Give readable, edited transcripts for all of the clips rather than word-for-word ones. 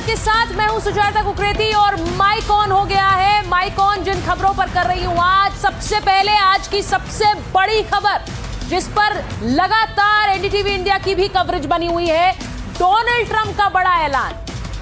आपके साथ मैं हूं सुजाता कुकरेती और माइक ऑन हो गया है। माइक ऑन जिन खबरों पर कर रही हूं आज सबसे पहले आज की सबसे बड़ी खबर जिस पर लगातार एनडीटीवी इंडिया की भी कवरेज बनी हुई है, डोनाल्ड ट्रंप का बड़ा ऐलान।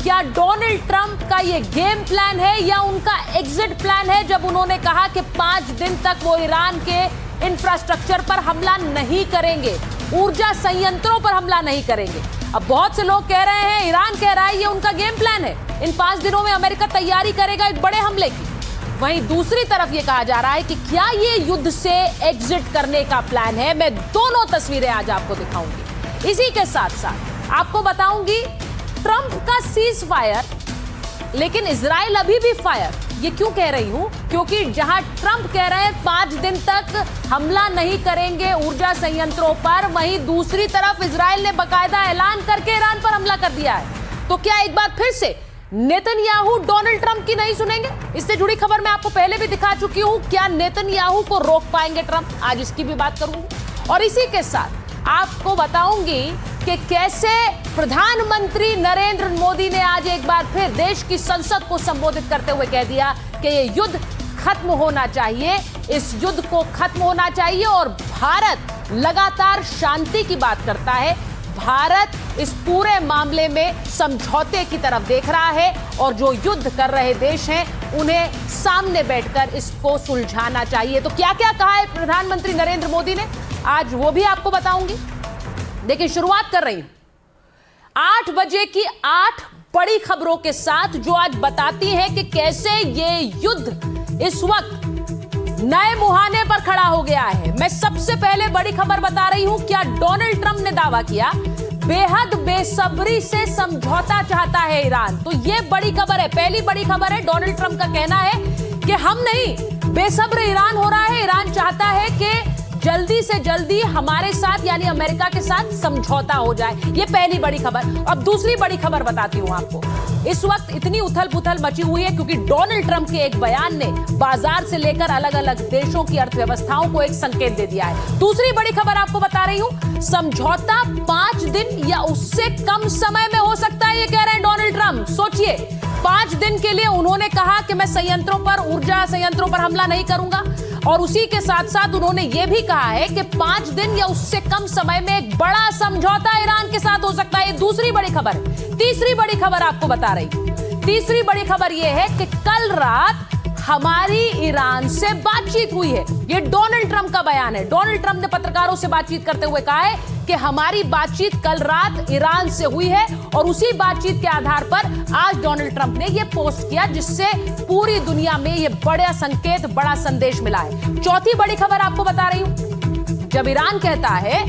क्या डोनाल्ड ट्रंप का ये गेम प्लान है या उनका एग्जिट प्लान है, जब उन्होंने कहा कि 5 दिन तक वो ईरान के इंफ्रास्ट्रक्चर पर हमला नहीं करेंगे, ऊर्जा संयंत्रों पर हमला नहीं करेंगे। अब बहुत से लोग कह रहे हैं, ईरान कह रहा है ये उनका गेम प्लान है, इन 5 दिनों में अमेरिका तैयारी करेगा एक बड़े हमले की। वहीं दूसरी तरफ ये कहा जा रहा है कि क्या ये युद्ध से एग्जिट करने का प्लान है। मैं दोनों तस्वीरें आज आपको दिखाऊंगी। इसी के साथ साथ आपको बताऊंगी ट्रंप का सीज फायर, लेकिन इजराइल अभी भी फायर। ये क्यों कह रही हूं? क्योंकि जहां ट्रंप कह रहे हैं 5 दिन तक हमला नहीं करेंगे ऊर्जा संयंत्रों पर, वहीं दूसरी तरफ इजराइल ने बाकायदा ऐलान करके ईरान पर हमला कर दिया है। तो क्या एक बार फिर से नेतन्याहू डोनाल्ड ट्रंप की नहीं सुनेंगे? इससे जुड़ी खबर मैं आपको पहले भी दिखा चुकी हूं। क्या नेतन्याहू को रोक पाएंगे ट्रंप? आज इसकी भी बात करूंगी। और इसी के साथ आपको बताऊंगी कि कैसे प्रधानमंत्री नरेंद्र मोदी ने आज एक बार फिर देश की संसद को संबोधित करते हुए कह दिया कि ये युद्ध खत्म होना चाहिए, इस युद्ध को खत्म होना चाहिए। और भारत लगातार शांति की बात करता है, भारत इस पूरे मामले में समझौते की तरफ देख रहा है और जो युद्ध कर रहे देश हैं उन्हें सामने बैठकर इसको सुलझाना चाहिए। तो क्या क्या कहा है प्रधानमंत्री नरेंद्र मोदी ने, आज वो भी आपको बताऊंगी। देखिए, शुरुआत कर रही हूं 8 बजे की 8 बड़ी खबरों के साथ, जो आज बताती हैं कि कैसे ये युद्ध इस वक्त नए मुहाने पर खड़ा हो गया है। मैं सबसे पहले बड़ी खबर बता रही हूं। क्या डोनाल्ड ट्रंप ने दावा किया बेहद बेसब्री से समझौता चाहता है ईरान। तो ये बड़ी खबर है, पहली बड़ी खबर है। डोनाल्ड ट्रंप का कहना है कि हम नहीं, बेसब्र ईरान हो रहा है, ईरान चाहता है कि जल्दी से जल्दी हमारे साथ यानी अमेरिका के साथ समझौता हो जाए। ये पहली बड़ी खबर। अब दूसरी बड़ी खबर बताती हूं आपको। इस वक्त इतनी उथल पुथल मची हुई है क्योंकि डोनाल्ड ट्रंप के एक बयान ने बाजार से लेकर अलग अलग देशों की अर्थव्यवस्थाओं को एक संकेत दे दिया है। दूसरी बड़ी खबर आपको बता रही हूं, समझौता 5 दिन या उससे कम समय में हो सकता है, ये कह रहे हैं डोनाल्ड ट्रंप। सोचिए, 5 दिन के लिए उन्होंने कहा कि मैं संयंत्रों पर, ऊर्जा संयंत्रों पर हमला नहीं करूंगा, और उसी के साथ साथ उन्होंने यह भी कहा है कि 5 दिन या उससे कम समय में एक बड़ा समझौता ईरान के साथ हो सकता है। दूसरी बड़ी खबर। तीसरी बड़ी खबर आपको बता रही हूं। तीसरी बड़ी खबर यह है कि कल रात हमारी ईरान से बातचीत हुई है। यह डोनाल्ड ट्रंप का बयान है। डोनाल्ड ट्रंप ने पत्रकारों से बातचीत करते हुए कहा है कि हमारी बातचीत कल रात ईरान से हुई है, और उसी बातचीत के आधार पर आज डोनाल्ड ट्रंप ने यह पोस्ट किया, जिससे पूरी दुनिया में यह बड़ा संकेत, बड़ा संदेश मिला है। चौथी बड़ी खबर आपको बता रही हूं। जब ईरान कहता है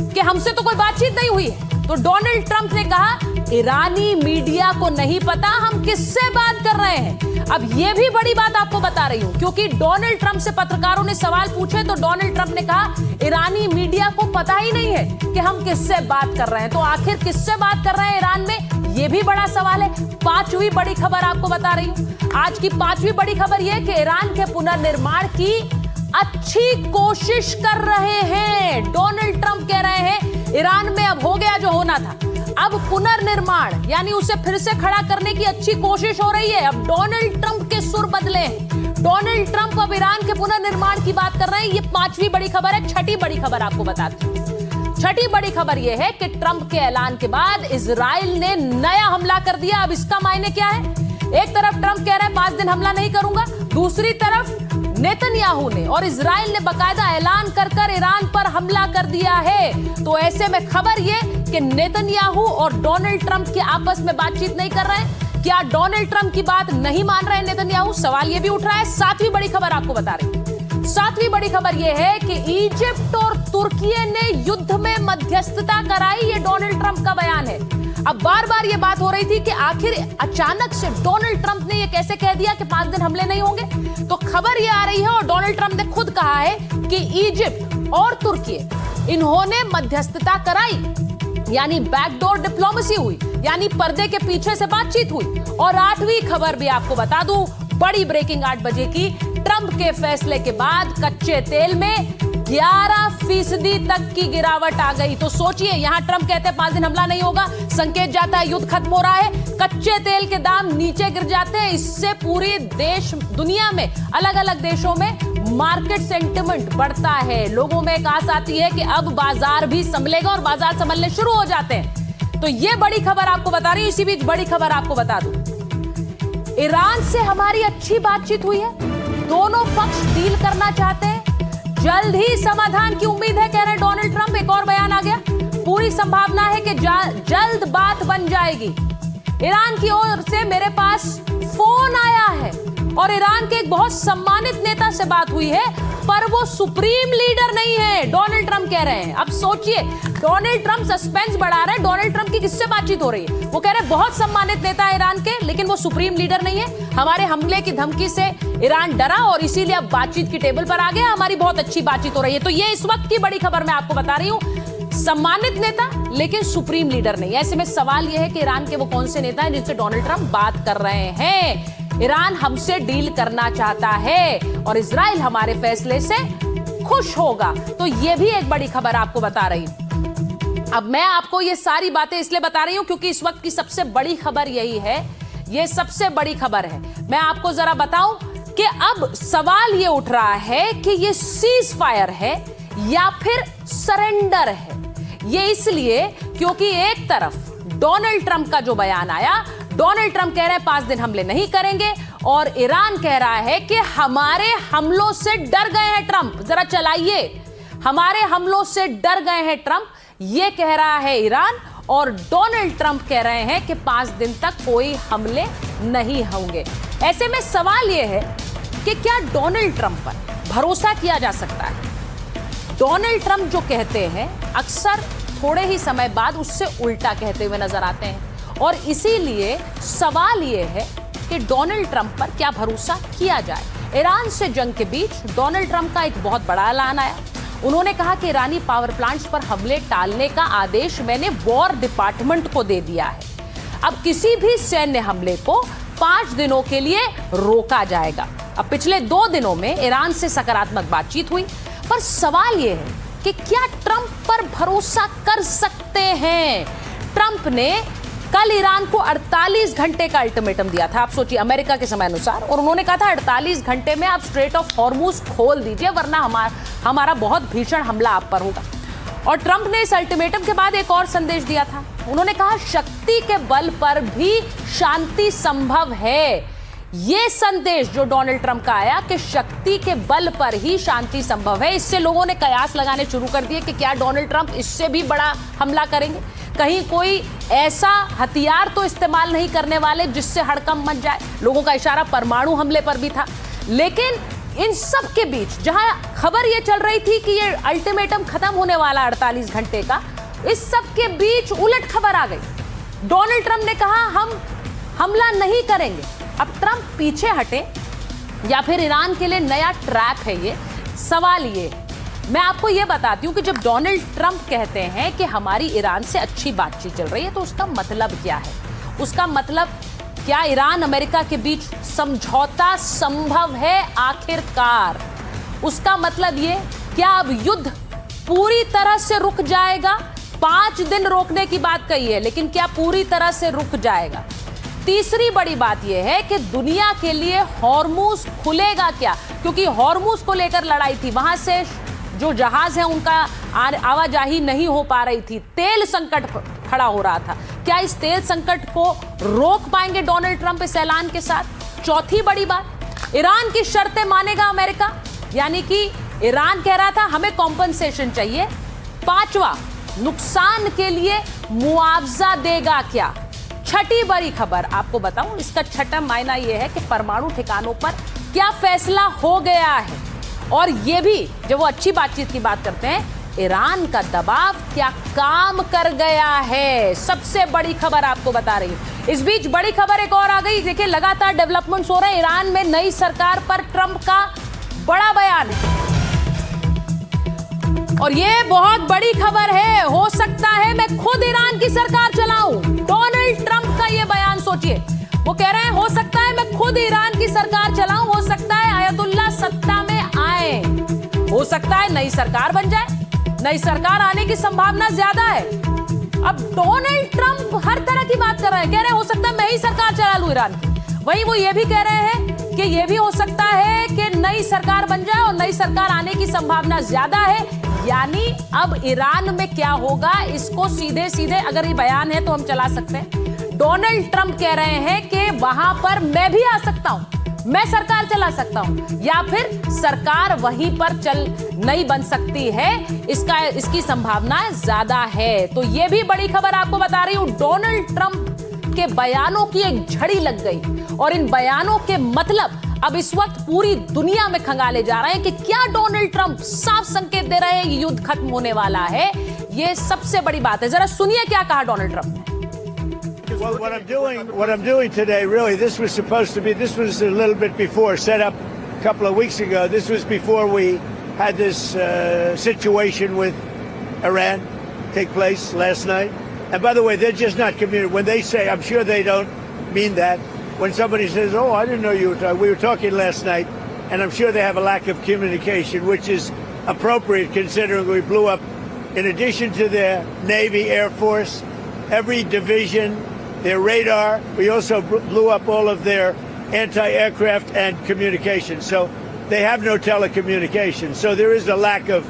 कि हमसे तो कोई बातचीत नहीं हुई है, तो डोनाल्ड ट्रंप ने कहा ईरानी मीडिया को नहीं पता हम किससे बात कर रहे हैं। अब यह भी बड़ी बात आपको बता रही हूं, क्योंकि डोनाल्ड ट्रंप से पत्रकारों ने सवाल पूछे तो डोनाल्ड ट्रंप ने कहा ईरानी मीडिया को पता ही नहीं है कि हम किससे बात कर रहे हैं। तो आखिर किससे बात कर रहे हैं ईरान में, यह भी बड़ा सवाल है। पांचवी बड़ी खबर आपको बता रही हूं। आज की पांचवी बड़ी खबर यह कि ईरान के पुनर्निर्माण की अच्छी कोशिश कर रहे हैं। डोनाल्ड ट्रंप कह रहे हैं ईरान में अब हो गया जो होना था, अब पुनर्निर्माण यानी उसे फिर से खड़ा करने की अच्छी कोशिश हो रही है। अब डोनाल्ड ट्रंप के सुर बदले। डोनाल्ड ट्रंप अब ईरान के पुनर्निर्माण की बात कर रहे हैं। ये पांचवी बड़ी खबर है। छठी बड़ी खबर आपको बताती हूं। छठी बड़ी खबर यह है कि ट्रंप के ऐलान के बाद इजराइल ने नया हमला कर दिया। अब इसका मायने क्या है? एक तरफ ट्रंप कह रहे हैं 5 दिन हमला नहीं करूंगा, दूसरी तरफ नेतन्याहू ने और इजराइल ने बाकायदा ऐलान कर ईरान पर हमला कर दिया है। तो ऐसे में खबर यह कि नेतन्याहू और डोनाल्ड ट्रंप की आपस में बातचीत नहीं कर रहे हैं। क्या डोनाल्ड ट्रंप की बात नहीं मान रहे हैं नेतन्याहू? सवाल यह भी उठ रहा है। सातवीं बड़ी खबर आपको बता रही हूं। सातवीं बड़ी खबर यह है कि इजिप्ट और तुर्की ने युद्ध में मध्यस्थता कराई। ये डोनाल्ड ट्रंप का बयान है। अब बार बार यह बात हो रही थी कि आखिर अचानक से डोनाल्ड ट्रंप ने यह कैसे कह दिया कि 5 दिन हमले नहीं होंगे। तो खबर यह आ रही है और डोनाल्ड ट्रंप ने खुद कहा है कि इजिप्ट और तुर्की इन्होंने मध्यस्थता कराई, यानी बैकडोर डिप्लोमेसी हुई, यानी पर्दे के पीछे से बातचीत हुई। और 8वीं खबर भी आपको बता दूं, बड़ी ब्रेकिंग 8 बजे की, ट्रंप के फैसले के बाद कच्चे तेल में 11% तक की गिरावट आ गई। तो सोचिए, यहां ट्रंप कहते हैं 5 दिन हमला नहीं होगा, संकेत जाता है युद्ध खत्म हो रहा है, कच्चे तेल के दाम नीचे गिर जाते हैं। इससे पूरी दुनिया में अलग अलग देशों में मार्केट सेंटिमेंट बढ़ता है, लोगों में एक आस आती है कि अब बाजार भी संभलेगा और बाजार संभलने शुरू हो जाते हैं। तो ये बड़ी खबर आपको बता रही हूं। इसी बीच बड़ी खबर आपको बता दूं, ईरान से हमारी अच्छी बातचीत हुई है, दोनों पक्ष डील करना चाहते हैं, जल्द ही समाधान की उम्मीद है, कह रहे डोनाल्ड ट्रंप। एक और बयान आ गया, पूरी संभावना है कि जल्द बात बन जाएगी। ईरान की ओर से मेरे पास फोन आया है और ईरान के एक बहुत सम्मानित नेता से बात हुई है, पर वो सुप्रीम लीडर नहीं है, डोनाल्ड ट्रंप कह रहे हैं। अब सोचिए, डोनाल्ड ट्रंप सस्पेंस बढ़ा रहे हैं, डोनाल्ड ट्रंप की किससे बातचीत हो रही है? वो कह रहे हैं बहुत सम्मानित नेता है ईरान के, लेकिन वो सुप्रीम लीडर नहीं है। हमारे हमले की धमकी से ईरान डरा और इसीलिए अब बातचीत की टेबल पर आ गया, हमारी बहुत अच्छी बातचीत हो रही है। तो ये इस वक्त की बड़ी खबर मैं आपको बता रही हूं, सम्मानित नेता लेकिन सुप्रीम लीडर नहीं। ऐसे में सवाल यह है कि ईरान के वो कौन से नेता हैं जिनसे डोनाल्ड ट्रंप बात कर रहे हैं? ईरान हमसे डील करना चाहता है और इजराइल हमारे फैसले से खुश होगा। तो यह भी एक बड़ी खबर आपको बता रही हूं। अब मैं आपको ये सारी बातें इसलिए बता रही हूं क्योंकि इस वक्त की सबसे बड़ी खबर यही है, ये सबसे बड़ी खबर है। मैं आपको जरा बताऊं कि अब सवाल ये उठ रहा है कि ये सीज फायर है या फिर सरेंडर है। ये इसलिए क्योंकि एक तरफ डोनाल्ड ट्रंप का जो बयान आया, डोनाल्ड ट्रंप कह रहे हैं 5 दिन हमले नहीं करेंगे और ईरान कह रहा है कि हमारे हमलों से डर गए हैं ट्रंप, जरा चलाइए, हमारे हमलों से डर गए हैं ट्रंप, ये कह रहा है ईरान। और डोनाल्ड ट्रंप कह रहे हैं कि 5 दिन तक कोई हमले नहीं होंगे। ऐसे में सवाल यह है कि क्या डोनाल्ड ट्रंप पर भरोसा किया जा सकता है? डोनाल्ड ट्रंप जो कहते हैं अक्सर थोड़े ही समय बाद उससे उल्टा कहते हुए नजर आते हैं और इसीलिए सवाल यह है कि डोनाल्ड ट्रंप पर क्या भरोसा किया जाए। ईरान से जंग के बीच डोनाल्ड ट्रंप का एक बहुत बड़ा ऐलान आया। उन्होंने कहा कि ईरानी पावर प्लांट्स पर हमले टालने का आदेश मैंने वॉर डिपार्टमेंट को दे दिया है। अब किसी भी सैन्य हमले को 5 दिनों के लिए रोका जाएगा। अब पिछले 2 दिनों में ईरान से सकारात्मक बातचीत हुई, पर सवाल यह है कि क्या ट्रंप पर भरोसा कर सकते हैं? ट्रंप ने कल ईरान को 48 घंटे का अल्टीमेटम दिया था, आप सोचिए, अमेरिका के समय अनुसार, और उन्होंने कहा था 48 घंटे में आप स्ट्रेट ऑफ हॉर्मुज खोल दीजिए वरना हमारा बहुत भीषण हमला आप पर होगा। और ट्रंप ने इस अल्टीमेटम के बाद एक और संदेश दिया था। उन्होंने कहा शक्ति के बल पर भी शांति संभव है। ये संदेश जो डोनाल्ड ट्रंप का आया कि शक्ति के बल पर ही शांति संभव है, इससे लोगों ने कयास लगाने शुरू कर दिए कि क्या डोनाल्ड ट्रंप इससे भी बड़ा हमला करेंगे, कहीं कोई ऐसा हथियार तो इस्तेमाल नहीं करने वाले जिससे हड़कंप मच जाए। लोगों का इशारा परमाणु हमले पर भी था। लेकिन इन सब के बीच जहां खबर यह चल रही थी कि ये अल्टीमेटम खत्म होने वाला 48 घंटे का, इस सब के बीच उलट खबर आ गई। डोनाल्ड ट्रंप ने कहा हम हमला नहीं करेंगे। अब ट्रंप पीछे हटे या फिर ईरान के लिए नया ट्रैप है ये? सवाल ये, मैं आपको ये बताती हूँ कि जब डोनाल्ड ट्रंप कहते हैं कि हमारी ईरान से अच्छी बातचीत चल रही है तो उसका मतलब क्या है? उसका मतलब क्या ईरान अमेरिका के बीच समझौता संभव है आखिरकार? उसका मतलब ये, क्या अब युद्ध पूरी तरह से रुक जाएगा? 5 दिन रोकने की बात कही है, लेकिन क्या पूरी तरह से रुक जाएगा? तीसरी बड़ी बात यह है कि दुनिया के लिए हॉर्मुज खुलेगा क्या? क्योंकि हॉर्मुज को लेकर लड़ाई थी, वहां से जो जहाज है उनका आवाजाही नहीं हो पा रही थी, तेल संकट खड़ा हो रहा था। क्या इस तेल संकट को रोक पाएंगे डोनाल्ड ट्रंप इस ऐलान के साथ? चौथी बड़ी बात, ईरान की शर्तें मानेगा अमेरिका, यानी कि ईरान कह रहा था हमें कॉम्पनसेशन चाहिए। 5वां, नुकसान के लिए मुआवजा देगा क्या? छठी बड़ी खबर आपको बताऊं, इसका छठा मायना यह है कि परमाणु ठिकानों पर क्या फैसला हो गया है। और यह भी, जब वो अच्छी बातचीत की बात करते हैं, ईरान का दबाव क्या काम कर गया है? सबसे बड़ी खबर आपको बता रही हूं। इस बीच बड़ी खबर एक और आ गई। देखिए, लगातार डेवलपमेंट्स हो रहे हैं। ईरान में नई सरकार पर ट्रंप का बड़ा बयान है और ये बहुत बड़ी खबर है। हो सकता है मैं खुद ईरान की सरकार चलाऊं। डोनाल्ड ट्रंप का ये बयान सोचिए, वो कह रहे हैं हो सकता है मैं खुद ईरान की सरकार चलाऊं, हो सकता है आयतुल्ला सत्ता में आए, हो सकता सकता है नई सरकार बन जाए, नई सरकार आने की संभावना ज्यादा है। अब डोनाल्ड ट्रंप हर तरह की बात कर रहे हैं, कह रहे हैं हो सकता है मैं ही सरकार चला लूं ईरान की। वहीं वो ये भी कह रहे हैं कि ये भी हो सकता है कि नई सरकार बन जाए और नई सरकार आने की संभावना ज्यादा है। यानी अब ईरान में क्या होगा इसको सीधे सीधे अगर ये बयान है तो हम चला सकते हैं। डोनाल्ड ट्रंप कह रहे हैं कि वहां पर मैं भी आ सकता हूं, मैं सरकार चला सकता हूं, या फिर सरकार वहीं पर चल नहीं बन सकती है, इसकी संभावना ज्यादा है। तो यह भी बड़ी खबर आपको बता रही हूं। डोनाल्ड ट्रंप के बयानों की एक झड़ी लग गई और इन बयानों के मतलब अब इस वक्त पूरी दुनिया में खंगाले जा रहे हैं कि क्या डोनाल्ड ट्रंप साफ संकेत दे रहे हैं कि युद्ध खत्म होने वाला है। यह सबसे बड़ी बात है। जरा सुनिए क्या कहा डोनाल्ड ट्रंप ने। Well, what I'm doing today, really, this was a little bit before, set up a couple of weeks ago. This was before we had this situation with Iran take place last night. And by the way, they're just not communicating. When they say, I'm sure they don't mean that. When somebody says, oh, I didn't know you were talking. We were talking last night, and I'm sure they have a lack of communication, which is appropriate considering we blew up, in addition to their Navy, Air Force, every division, their radar. We also blew up all of their anti-aircraft and communication. So they have no telecommunications. So there is a lack of,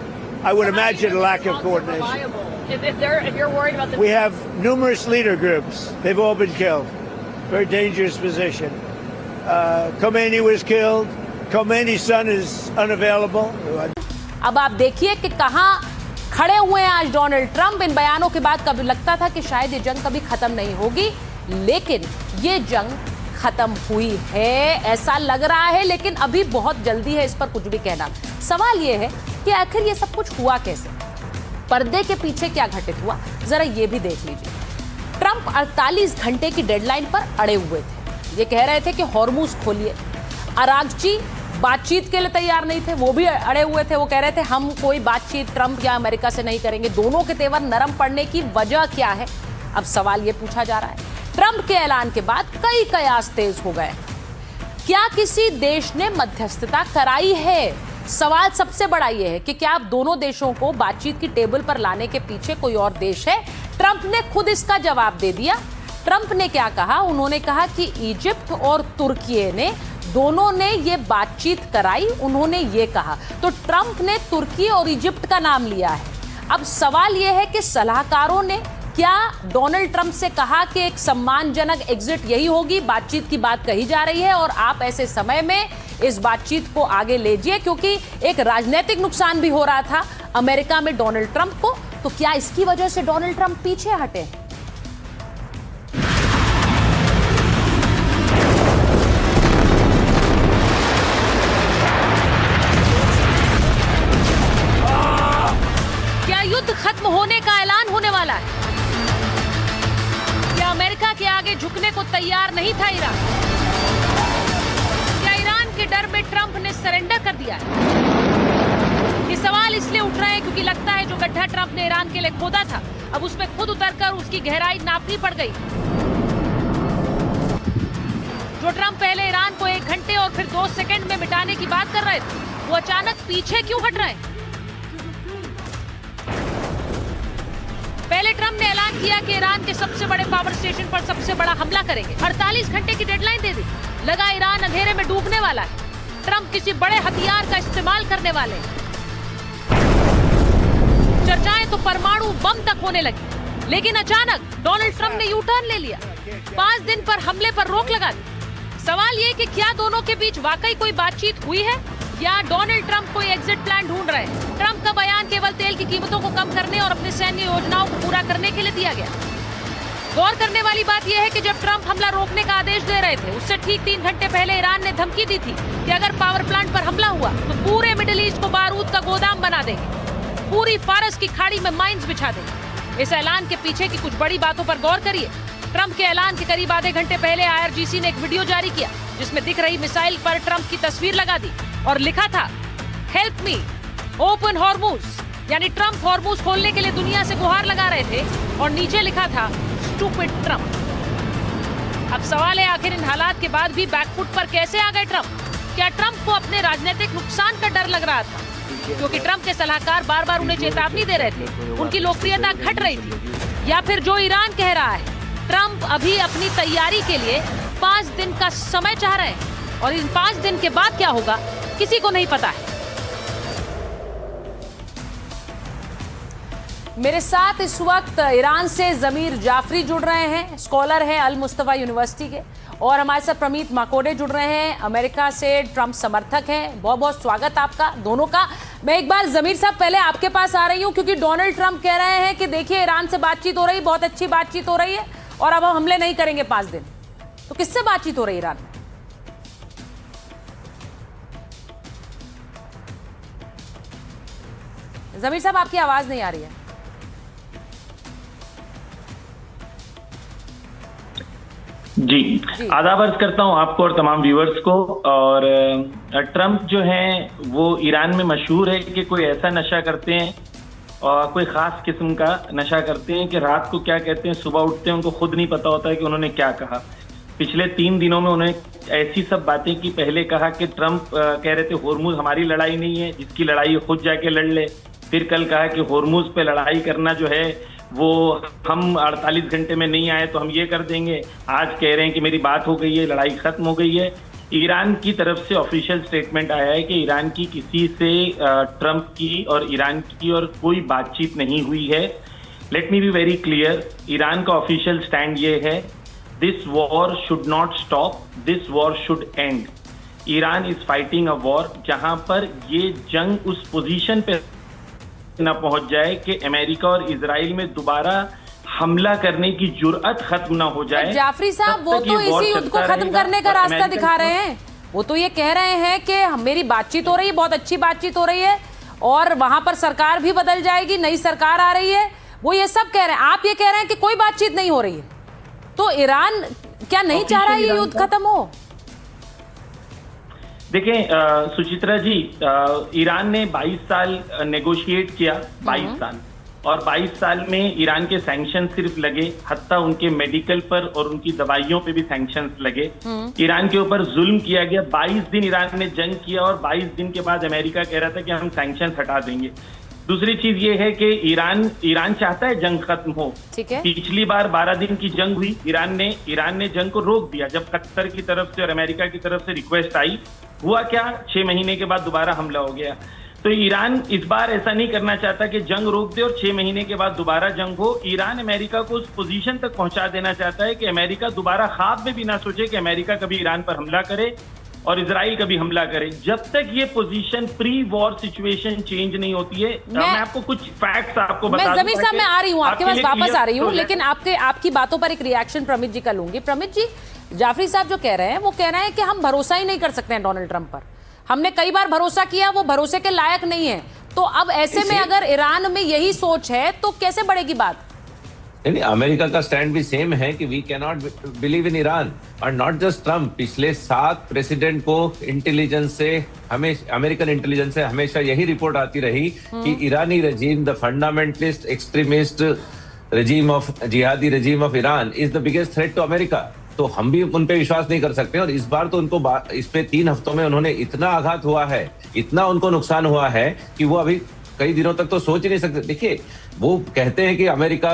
I would imagine, a lack of coordination. If you're worried about the... We have numerous leader groups. They've all been killed. Very dangerous position. Khomeini was killed. Khomeini's son is unavailable. अब आप देखिए कि कहां खड़े हुए हैं आज Donald Trump. इन बयानों के बाद कभी लगता था कि शायद ये जंग कभी खत्म नहीं होगी, लेकिन ये जंग खत्म हुई है ऐसा लग रहा है। लेकिन अभी बहुत जल्दी है इस पर कुछ भी कहना। सवाल ये है कि आखिर ये सब कुछ हुआ कैसे, पर्दे के पीछे क्या घटित हुआ, जरा ये भी देख लीजिए। ट्रंप 48 घंटे की डेडलाइन पर अड़े हुए थे। ये कह रहे थे कि हॉर्मुज खोलिए। अरागची बातचीत के लिए तैयार नहीं थे, वो भी अड़े हुए थे। वो कह रहे थे हम कोई बातचीत ट्रंप या अमेरिका से नहीं करेंगे। दोनों के तेवर नरम पड़ने की वजह क्या है, अब सवाल ये पूछा जा रहा है। ट्रंप के ऐलान के बाद कई कयास तेज हो गए। क्या किसी देश ने मध्यस्थता कराई है? सवाल सबसे बड़ा यह है कि क्या आप दोनों देशों को बातचीत की टेबल पर लाने के पीछे कोई और देश है? ट्रंप ने खुद इसका जवाब दे दिया। ट्रंप ने क्या कहा? उन्होंने कहा कि इजिप्ट और तुर्की ने दोनों ने ये बातचीत कराई। उन्होंने ये कहा, तो ट्रंप ने तुर्की और इजिप्ट का नाम लिया है। अब सवाल यह है कि सलाहकारों ने क्या डोनाल्ड ट्रंप से कहा कि एक सम्मानजनक एग्जिट यही होगी, बातचीत की बात कही जा रही है और आप ऐसे समय में इस बातचीत को आगे ले जाइए, क्योंकि एक राजनीतिक नुकसान भी हो रहा था अमेरिका में डोनाल्ड ट्रंप को। तो क्या इसकी वजह से डोनाल्ड ट्रंप पीछे हटे? क्या युद्ध खत्म होने का ऐलान होने वाला है? क्या अमेरिका के आगे झुकने को तैयार नहीं था ईरान? क्या ईरान के डर में ट्रंप ने सरेंडर कर दिया है? ये सवाल इसलिए उठ रहे हैं क्योंकि लगता है जो गड्ढा ट्रंप ने ईरान के लिए खोदा था, अब उसमें खुद उतरकर उसकी गहराई नापनी पड़ गई। जो ट्रंप पहले ईरान को 1 घंटे और फिर 2 सेकंड में मिटाने की बात कर रहे थे, वो अचानक पीछे क्यों हट रहे हैं? पहले ट्रंप ने ऐलान किया कि ईरान के सबसे बड़े पावर स्टेशन पर सबसे बड़ा हमला करेंगे। 48 घंटे की डेडलाइन दे दी। लगा ईरान अंधेरे में डूबने वाला है। ट्रंप किसी बड़े हथियार का इस्तेमाल करने वाले हैं। चर्चाएं तो परमाणु बम तक होने लगी, लेकिन अचानक डोनाल्ड ट्रंप ने यू टर्न ले लिया। 5 दिन पर हमले पर रोक लगा दी। सवाल ये कि क्या दोनों के बीच वाकई कोई बातचीत हुई है या डोनाल्ड ट्रंप कोई एग्जिट प्लान ढूंढ रहे हैं? ट्रंप का बयान केवल तेल की कीमतों को कम करने और अपने सैन्य योजनाओं को पूरा करने के लिए दिया गया। गौर करने वाली बात यह है कि जब ट्रंप हमला रोकने का आदेश दे रहे थे, उससे ठीक 3 घंटे पहले ईरान ने धमकी दी थी कि अगर पावर प्लांट पर हमला हुआ तो पूरे मिडिल ईस्ट को बारूद का गोदाम बना देंगे, पूरी फारस की खाड़ी में माइंस बिछा देंगे। इस ऐलान के पीछे की कुछ बड़ी बातों पर गौर करिए। ट्रंप के ऐलान के करीब आधे घंटे पहले IRGC ने एक वीडियो जारी किया जिसमें दिख रही मिसाइल पर ट्रंप की तस्वीर लगा दी और लिखा था, हेल्प मी ओपन हॉर्मुज। यानी ट्रंप हॉर्मुज खोलने के लिए दुनिया से गुहार लगा रहे थे और नीचे लिखा था, स्टूपिड ट्रंप। अब सवाल है, आखिर इन हालात के बाद भी बैकफुट पर कैसे आ गए ट्रंप? क्या ट्रंप को अपने राजनीतिक नुकसान का डर लग रहा था? क्योंकि ट्रंप के सलाहकार बार बार उन्हें चेतावनी दे रहे थे, उनकी लोकप्रियता घट रही थी, या फिर जो ईरान कह रहा है ट्रंप अभी अपनी तैयारी के लिए 5 दिन का समय चाह रहे हैं और इन 5 दिन के बाद क्या होगा किसी को नहीं पता है। मेरे साथ इस वक्त ईरान से जमीर जाफरी जुड़ रहे हैं, स्कॉलर हैं अल मुस्तफा यूनिवर्सिटी के, और हमारे साथ प्रमीत माकोडे जुड़ रहे हैं, अमेरिका से ट्रंप समर्थक हैं। बहुत बहुत स्वागत आपका दोनों का। मैं एक बार जमीर साहब पहले आपके पास आ रही हूं, क्योंकि डोनाल्ड ट्रंप कह रहे हैं कि देखिए ईरान से बातचीत हो रही, बहुत अच्छी बातचीत हो रही है और अब हम हमले नहीं करेंगे 5 दिन। तो किससे बातचीत हो रही है ईरान में? जमीर साहब आपकी आवाज नहीं आ रही है। जी आदाब अर्ज करता हूं आपको और तमाम व्यूअर्स को। और ट्रंप जो हैं वो ईरान में मशहूर है कि कोई ऐसा नशा करते हैं और कोई ख़ास किस्म का नशा करते हैं कि रात को क्या कहते हैं सुबह उठते हैं उनको खुद नहीं पता होता है कि उन्होंने क्या कहा। पिछले 3 दिनों में उन्होंने ऐसी सब बातें की। पहले कहा कि ट्रंप कह रहे थे होर्मुज हमारी लड़ाई नहीं है, जिसकी लड़ाई खुद जाके लड़ ले। फिर कल कहा कि होर्मुज पे लड़ाई करना जो है वो हम 48 घंटे में नहीं आए तो हम ये कर देंगे। आज कह रहे हैं कि मेरी बात हो गई है, लड़ाई खत्म हो गई है। ईरान की तरफ से ऑफिशियल स्टेटमेंट आया है कि ईरान की किसी से ट्रंप की और ईरान की और कोई बातचीत नहीं हुई है। Let me be very clear, Iran का ऑफिशियल स्टैंड ये है, this war should not stop, this war should and. Iran is fighting a war जहां पर ये जंग उस पोजीशन पे न पहुंच जाए कि अमेरिका और इजराइल में दोबारा हमला करने की जुर्अत खत्म ना हो जाए। जाफरी साहब वो तो इसी युद्ध को खत्म करने का रास्ता दिखा रहे हैं। वो तो ये कह रहे हैं कि मेरी बातचीत हो रही है, बहुत अच्छी बातचीत हो रही है और वहां पर सरकार भी बदल जाएगी, नई सरकार आ रही है। वो ये सब कह रहे हैं, आप ये कह रहे हैं कि कोई बातचीत नहीं हो रही है। तो ईरान क्या नहीं चाह रहा है ये युद्ध खत्म हो? देखें सुचित्रा जी, ईरान ने 22 साल नेगोशिएट किया, 22 साल, और 22 साल में ईरान के सैंक्शन सिर्फ लगे, हत्ता उनके मेडिकल पर और उनकी दवाइयों पे भी सैंक्शंस लगे। ईरान के ऊपर जुल्म किया गया। 22 दिन ईरान ने जंग किया और 22 दिन के बाद अमेरिका कह रहा था कि हम सैंक्शंस हटा देंगे। दूसरी चीज ये है कि ईरान चाहता है जंग खत्म हो। ठीक है। पिछली बार 12 दिन की जंग हुई, ईरान ने जंग को रोक दिया जब कतर की तरफ से और अमेरिका की तरफ से रिक्वेस्ट आई। हुआ क्या, 6 महीने के बाद दोबारा हमला हो गया। तो ईरान इस बार ऐसा नहीं करना चाहता कि जंग रोक दे और 6 महीने के बाद दोबारा जंग हो। ईरान अमेरिका को उस पोजीशन तक पहुंचा देना चाहता है कि अमेरिका दोबारा ख्वाब में भी ना सोचे कि अमेरिका कभी ईरान पर हमला करे और इजराइल कभी हमला करे। जब तक ये position pre war situation change नहीं होती है। मैं आपको कुछ फैक्ट्स आपको बता दूं। मैं जमीर साहब मैं आ रही हूँ आपके पास वापस आ रही हूँ, लेकिन आपकी बातों पर एक रिएक्शन प्रमित जी का लूंगी। प्रमित जी, जाफरी साहब जो कह रहे हैं वो कह रहे हैं कि हम भरोसा ही नहीं कर सकते हैं डोनाल्ड ट्रंप पर। हमने कई बार भरोसा किया, वो भरोसे के लायक नहीं है। तो अब ऐसे में अगर ईरान में यही सोच है तो कैसे बढ़ेगी बात? नहीं, अमेरिका का स्टैंड भी सेम है कि we can not believe in Iran. और नॉट जस्ट ट्रंप, पिछले 7 प्रेसिडेंट को इंटेलिजेंस से हमेशा, अमेरिकन इंटेलिजेंस से हमेशा यही रिपोर्ट आती रही कि ईरानी regime, the fundamentalist extremist regime of jihadi regime of Iran is the biggest threat to America. तो हम भी उन पे विश्वास नहीं कर सकते। और इस बार तो उनको इस पे 3 हफ्तों में उन्होंने इतना आघात हुआ है, इतना उनको नुकसान हुआ है कि वो अभी कई दिनों तक तो सोच ही नहीं सकते। देखिए, वो कहते हैं कि अमेरिका,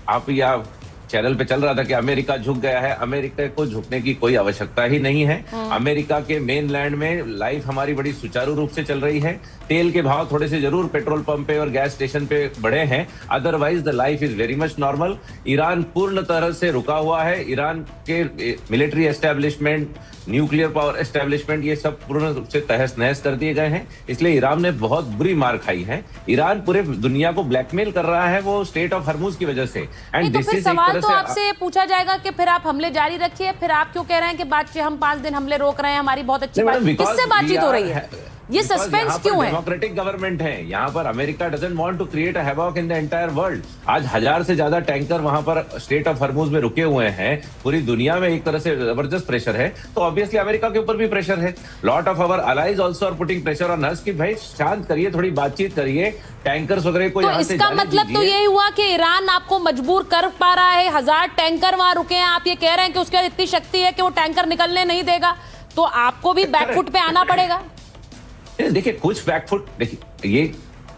आप या चैनल पे चल रहा था कि अमेरिका झुक गया है। अमेरिका को झुकने की कोई आवश्यकता ही नहीं है। अमेरिका के मेनलैंड में लाइफ हमारी बड़ी सुचारू रूप से चल रही है। तेल के भाव थोड़े से जरूर पेट्रोल पंप पे और गैस स्टेशन पे बढ़े हैं, otherwise the life is very much normal. Iran पूर्ण तरह से रुका हुआ है। ईरान के military establishment, nuclear power establishment, ये सब पूर्ण रूप से तहस नहस कर दिए गए हैं। इसलिए ईरान ने बहुत बुरी मार खाई है। ईरान पूरे दुनिया को ब्लैकमेल कर रहा है वो स्टेट ऑफ हरमुज की वजह से। एंड दिस इज सवाल तो आपसे पूछा जाएगा कि फिर आप हमले जारी रखिए, फिर आप क्यों कह रहे हैं कि बातचीत हम 5 दिन हमले रोक रहे हैं, हमारी बहुत अच्छी बात, किससे बातचीत हो रही है? ये सस्पेंस क्यों है? डेमोक्रेटिक गवर्नमेंट है यहाँ पर। America doesn't want to create a havoc in the entire world. आज 1000 से ज्यादा टैंकर वहां पर स्टेट ऑफ हरमुज में रुके हुए हैं। पूरी दुनिया में एक तरह से जबरदस्त प्रेशर है, तो ऑब्वियसली अमेरिका के ऊपर भी प्रेशर है। Lot of our allies also are putting pressure on us कि भाई शांत करिए, थोड़ी बातचीत करिए, टैंकर्स वगैरह को यहाँ से इसका मतलब तो यही हुआ कि ईरान आपको मजबूर कर पा रहा है। 1000 टैंकर वहां रुके हैं, आप ये कह रहे हैं कि उसके इतनी शक्ति है कि वो टैंकर निकलने नहीं देगा, तो आपको भी बैकफुट पे आना पड़ेगा। देखिए कुछ बैकफुट, देखिए ये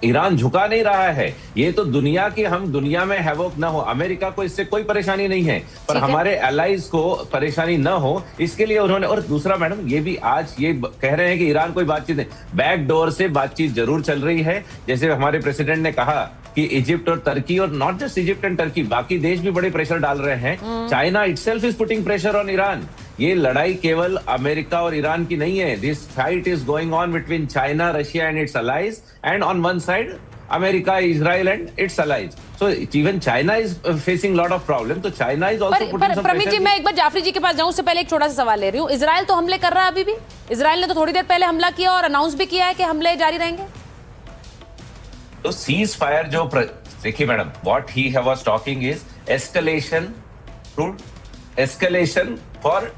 ईरान झुका नहीं रहा है, ये तो दुनिया की, हम दुनिया में हैवोक ना हो, अमेरिका को इससे कोई परेशानी नहीं है, पर हमारे एलाइज को परेशानी ना हो इसके लिए उन्होंने। और दूसरा मैडम, ये भी आज ये कह रहे हैं कि ईरान कोई बातचीत नहीं, बैक डोर से बातचीत जरूर चल रही है। जैसे हमारे प्रेसिडेंट ने कहा कि इजिप्ट और तुर्की, और not just Egypt and Turkey, बाकी देश भी बड़े प्रेशर डाल रहे हैं। China itself is putting pressure on Iran. ये लड़ाई केवल अमेरिका और ईरान की नहीं है, this fight is going on between China, Russia and its allies, and on one side America, Israel and its allies. So even China is facing lot of problem, तो China is also putting some Pramit ji, मैं एक बार जाफरी जी के पास जाऊं उससे पहले एक छोटा सा सवाल ले रही हूं। इजराइल तो हमले कर रहा है अभी भी, इजराइल ने तो थोड़ी देर पहले हमला किया और अनाउंस भी किया है कि हमले जारी रहेंगे। तो सीज फायर जो, देखिए madam, what he was talking is escalation to escalation for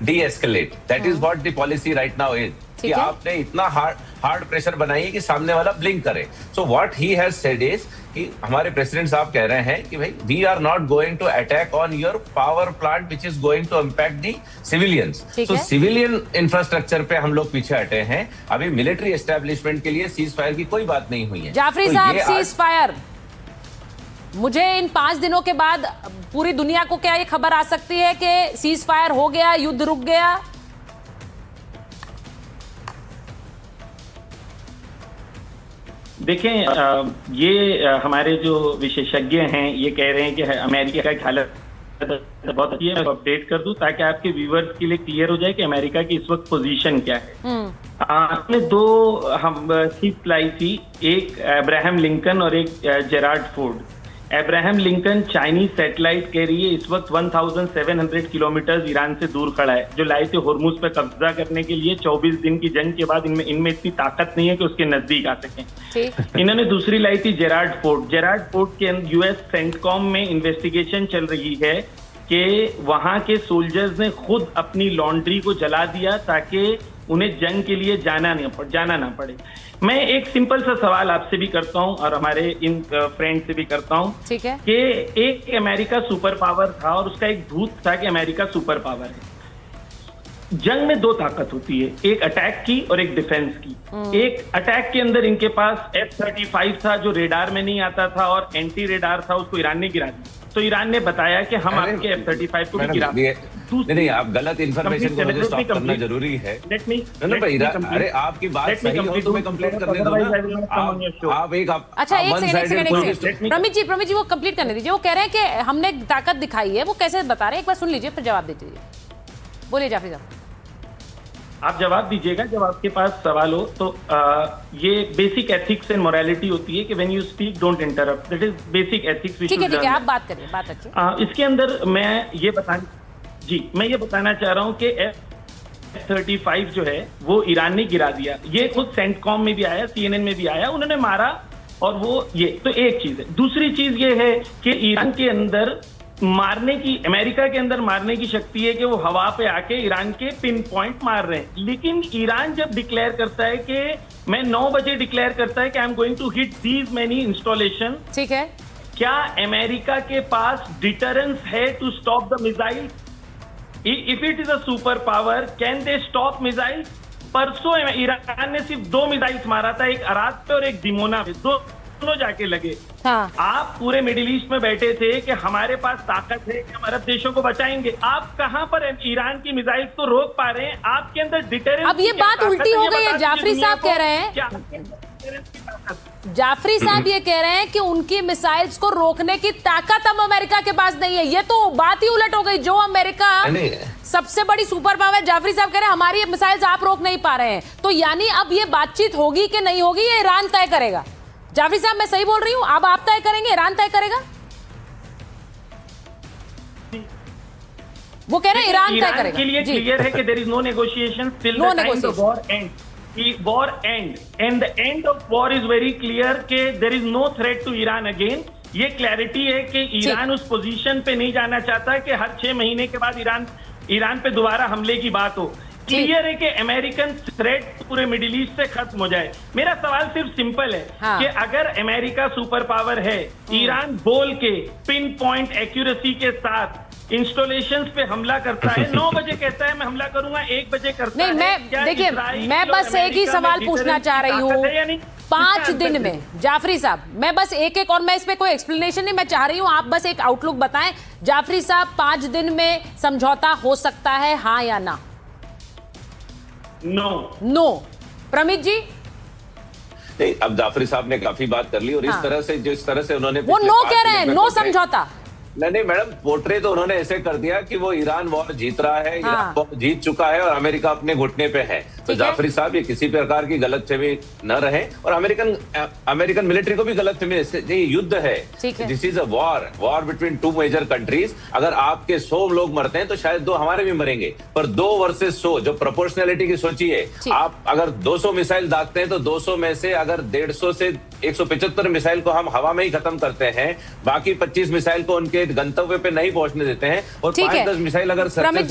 de-escalate. That is what the policy right now is. कि आपने इतना हार्ड प्रेशर बनाइए कि सामने वाला ब्लिंक करे. So what he has said is कि हमारे प्रेसिडेंट साहब कह रहे हैं कि भाई we are not going to attack on your power plant which is going to impact the civilians. So civilian infrastructure पे हम लोग पीछे हटे हैं. अभी मिलिट्री एस्टेब्लिशमेंट के लिए सीज फायर की कोई बात नहीं हुई है. जाफरी साहब, सीज फायर, मुझे इन 5 दिनों के बाद पूरी दुनिया को क्या ये खबर आ सकती है कि सीज फायर हो गया, युद्ध रुक गया? देखें, ये हमारे जो विशेषज्ञ हैं ये कह रहे हैं कि अमेरिका की हालत बहुत अच्छी है। मैं अपडेट कर दूं ताकि आपके व्यूअर्स के लिए क्लियर हो जाए कि अमेरिका की इस वक्त पोजीशन क्या है। आपने 2 हम शिप लाई थी, एक अब्राहम लिंकन और एक Gerard Ford. Abraham Lincoln Chinese satellite कह रही है इस वक्त 1700 किलोमीटर ईरान से दूर खड़ा है, जो लाए थे होर्मुज पर कब्जा करने के लिए। 24 दिन की जंग के बाद इनमें इतनी ताकत नहीं है कि उसके नजदीक आ सकें। इन्होंने दूसरी लाई थी जेरार्ड फोर्ड। जेरार्ड फोर्ड के यूएस सेंटकॉम में इन्वेस्टिगेशन चल रही है कि वहां के सोल्जर्स ने खुद अपनी लॉन्ड्री को जला दिया ताकि उन्हें जंग के लिए जाना ना पड़े। मैं एक सिंपल सा सवाल आपसे भी करता हूं और हमारे इन फ्रेंड से भी करता हूं, ठीक है, कि एक अमेरिका सुपर पावर था और उसका एक भूत था कि अमेरिका सुपर पावर है। जंग में 2 ताकत होती है, एक अटैक की और एक डिफेंस की। एक अटैक के अंदर इनके पास F-35 था जो रेडार में नहीं आता था और एंटी रेडार था, उसको ईरान ने गिरा दिया। तो ईरान ने बताया कि हम आपके F-35 को भी गिरा देंगे। नहीं, आप गलत इन्फॉर्मेशन को मुझे स्टॉप करना जरूरी है। अरे आपकी बात सही हो तो मैं कंप्लीट करने दो ना। आप एक अच्छा, एक सेकंड प्रमित जी वो कंप्लीट करने दीजिए। वो कह रहे हैं कि हमने ताकत दिखाई है, वो कैसे बता रहे हैं, एक बार सुन लीजिए फिर जवाब दीजिए। बोलिए जाफरी साहब। आप जवाब दीजिएगा जब आपके पास सवाल हो। तो ये बेसिक एथिक्स एंड मोरालिटी होती है कि when you speak don't interrupt. That is basic ethics. ठीक है, आप बात करिए, बात अच्छी। इसके अंदर मैं ये बताना चाह रहा हूं कि F-35 जो है वो ईरान ने गिरा दिया। ये खुद सेंटकॉम में भी आया, CNN में भी आया, उन्होंने मारा। और वो ये तो एक चीज है। दूसरी चीज ये है कि ईरान के अंदर अमेरिका के अंदर मारने की शक्ति है कि वो हवा पे आके ईरान के पिन पॉइंट मार रहे हैं। लेकिन ईरान जब डिक्लेयर करता है कि मैं 9 बजे डिक्लेयर करता है कि I am going to hit these many installation, ठीक है, क्या अमेरिका के पास डिटरेंस है to stop the missile? If it is a super power, can they stop missile? परसों ईरान ने सिर्फ 2 मिसाइल्स मारा था, एक अराद पे और एक दिमोना पे, दोनों जाके लगे। हाँ। आप पूरे मिडिल ईस्ट में बैठे थे कि हमारे पास ताकत है कि हम अरब देशों को बचाएंगे। आप कहां पर ईरान की मिसाइल्स को रोक पा रहे हैं? आपके अंदर डिटरेंस। अब ये बात उल्टी हो गई है। जाफरी साहब कह रहे हैं, जाफरी साहब ये कह रहे हैं कि उनकी मिसाइल्स को रोकने की ताकत अब अमेरिका के पास नहीं है। ये तो बात ही उलट हो गई। जो अमेरिका सबसे बड़ी सुपर पावर, जाफरी साहब कह रहे हैं हमारी मिसाइल्स आप रोक नहीं पा रहे हैं। तो यानी अब ये बातचीत होगी कि नहीं होगी, ये ईरान तय करेगा। जाफरी साहब, मैं सही बोल रही हूँ? अब आप तय करेंगे, ईरान तय करेगा? वो कह रहे हैं ईरान तय करेगा। के लिए क्लियर है कि there is no negotiation till the time the war end. War end and the end of war is very clear कि there is no threat to Iran again. ये क्लैरिटी है कि ईरान उस पोजीशन पे नहीं जाना चाहता कि हर 6 महीने के बाद ईरान पे दोबारा हमले की बात हो। क्लियर है कि अमेरिकन थ्रेट पूरे मिडिल ईस्ट से खत्म हो जाए। मेरा सवाल सिर्फ सिंपल है कि अगर अमेरिका सुपर पावर है, ईरान बोल के पिन पॉइंट एक्यूरेसी के साथ इंस्टॉलेशंस पे हमला करता है, 9 बजे कहता है मैं हमला करूंगा, 1 बजे करता नहीं, है। मैं देखिए, मैं बस एक ही सवाल पूछना चाह रही हूँ। 5 दिन में जाफरी साहब, मैं बस एक और मैं इस पे कोई एक्सप्लेनेशन नहीं मैं चाह रही हूँ, आप बस एक आउटलुक बताएं। जाफरी साहब, 5 दिन में समझौता हो सकता है, हाँ या ना? नो। प्रमित जी? नहीं, अब जाफरी साहब ने काफी बात कर ली और इस तरह से जिस तरह से उन्होंने वो नो कह रहे हैं, नो समझौता। नहीं मैडम, पोर्ट्रे तो उन्होंने ऐसे कर दिया कि वो ईरान वॉर जीत रहा है, ईरान वॉर जीत चुका है और अमेरिका अपने घुटने पे है। तो जाफरी साहब, ये किसी प्रकार की गलतफहमी न रहे और अमेरिकन मिलिट्री को भी गलतफहमी, ये युद्ध है, this is a war between 2 major countries. अगर आपके 100 लोग मरते हैं तो शायद 2 हमारे भी मरेंगे, पर 2 वर्सेस 100 जो प्रोपोर्शनैलिटी की सोचिए, आप अगर 200 मिसाइल दागते हैं तो 200 में से अगर 150 से 175 मिसाइल को हम हवा में ही खत्म करते हैं, बाकी 25 मिसाइल को उनके गंतव्य पे नहीं पहुंचने देते हैं और 5-10 मिसाइल अगर प्रमित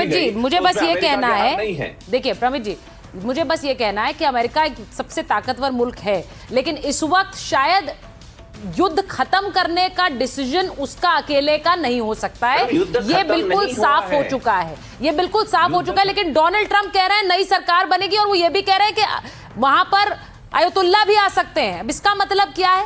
जी, मुझे बस ये कहना है, देखिए प्रमित जी, मुझे बस ये कहना है कि अमेरिका एक सबसे ताकतवर मुल्क है, लेकिन इस वक्त शायद युद्ध खत्म करने का डिसीजन उसका अकेले का नहीं हो सकता है। ये बिल्कुल साफ हो चुका है, ये बिल्कुल साफ हो चुका है। लेकिन डोनाल्ड ट्रंप कह रहे हैं नई सरकार बनेगी और वो ये भी कह रहे हैं कि वहां पर अयतुल्ला भी आ सकते हैं। अब इसका मतलब क्या है?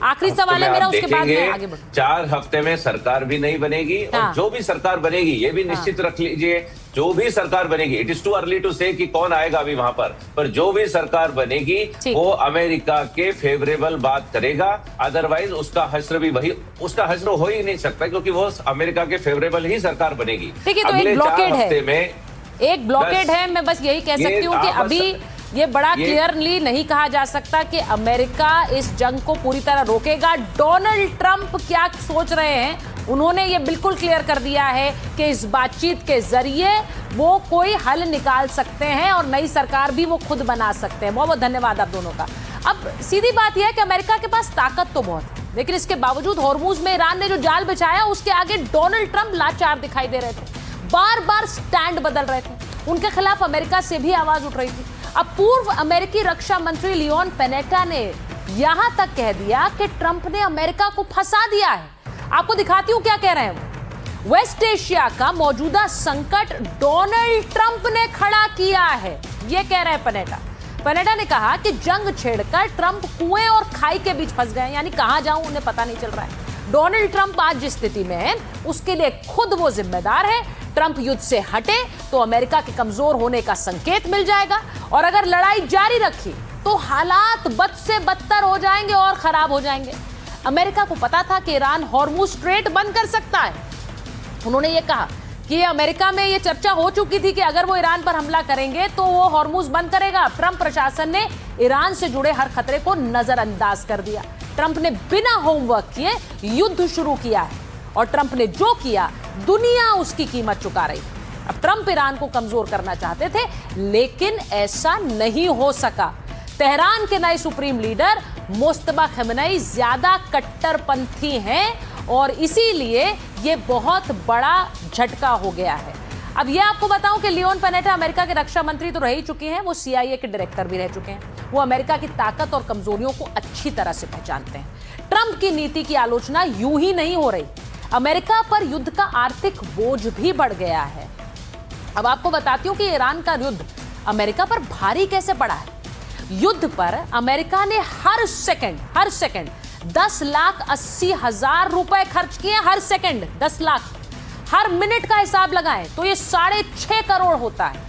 आखिरी सवाल है मेरा, उसके बाद में आगे बढ़ूं। 4 हफ्ते में सरकार भी नहीं बनेगी और जो भी सरकार बनेगी, ये भी निश्चित रख लीजिए, जो भी सरकार बनेगी, it is too early to say कि कौन आएगा अभी वहां पर जो भी सरकार बनेगी वो अमेरिका के फेवरेबल बात करेगा, अदरवाइज उसका हश्र भी वही, उसका हश्र हो ही नहीं सकता क्योंकि वो अमेरिका के फेवरेबल ही सरकार बनेगी। अगले 4 हफ्ते में एक ब्लॉकेड है। मैं बस यही कह सकती हूँ कि अभी ये बड़ा क्लियरली नहीं कहा जा सकता कि अमेरिका इस जंग को पूरी तरह रोकेगा। डोनाल्ड ट्रंप क्या सोच रहे हैं, उन्होंने ये बिल्कुल क्लियर कर दिया है कि इस बातचीत के जरिए वो कोई हल निकाल सकते हैं और नई सरकार भी वो खुद बना सकते हैं। बहुत बहुत धन्यवाद आप दोनों का। अब सीधी बात यह है कि अमेरिका के पास ताकत तो बहुत है, लेकिन इसके बावजूद हॉर्मुज में ईरान ने जो जाल बिछाया उसके आगे डोनाल्ड ट्रंप लाचार दिखाई दे रहे थे, बार बार स्टैंड बदल रहे थे, उनके खिलाफ अमेरिका से भी आवाज उठ रही थी। अब पूर्व अमेरिकी रक्षा मंत्री लियोन पेनेटा ने यहां तक कह दिया कि ट्रंप ने अमेरिका को फंसा दिया है। आपको दिखाती हूं क्या कह रहे हैं। वेस्ट एशिया का मौजूदा संकट डोनाल्ड ट्रंप ने खड़ा किया है, यह कह रहे हैं पेनेटा। पेनेटा ने कहा कि जंग छेड़कर ट्रंप कुएं और खाई के बीच फंस गए, यानी कहां जाऊं उन्हें पता नहीं चल रहा है। डोनाल्ड ट्रंप आज जिस स्थिति में है उसके लिए खुद वो जिम्मेदार है। ट्रंप युद्ध से हटे तो अमेरिका के कमजोर होने का संकेत मिल जाएगा और अगर लड़ाई जारी रखी तो हालात बद से बदतर हो जाएंगे और खराब हो जाएंगे। अमेरिका को पता था कि ईरान हॉर्मुज स्ट्रेट बंद कर सकता है। उन्होंने ये कहा कि अमेरिका में ये चर्चा हो चुकी थी कि अगर वो ईरान पर हमला करेंगे तो वो हॉर्मुज बंद करेगा। ट्रंप प्रशासन ने ईरान से जुड़े हर खतरे को नजरअंदाज कर दिया। ट्रंप ने बिना होमवर्क किए युद्ध शुरू किया है और ट्रंप ने जो किया दुनिया उसकी कीमत चुका रही। अब ट्रंप ईरान को कमजोर करना चाहते थे लेकिन ऐसा नहीं हो सका। तेहरान के नए सुप्रीम लीडर मुस्तफा खमेनी ज्यादा कट्टरपंथी हैं और इसीलिए ये बहुत बड़ा झटका हो गया है। अब ये आपको बताऊं कि लियोन पेनेटा अमेरिका के रक्षा मंत्री तो रह ही चुके हैं, वो CIA के डायरेक्टर भी रह चुके हैं। वो अमेरिका की ताकत और कमजोरियों को अच्छी तरह से पहचानते हैं। ट्रंप की नीति की आलोचना यूं ही नहीं हो रही, अमेरिका पर युद्ध का आर्थिक बोझ भी बढ़ गया है। अब आपको बताती हूं कि ईरान का युद्ध अमेरिका पर भारी कैसे पड़ा है। युद्ध पर अमेरिका ने हर सेकंड 10,80,000 रुपए खर्च किए। हर सेकंड 10 लाख। हर मिनट का हिसाब लगाएं तो ये 6.5 करोड़ होता है।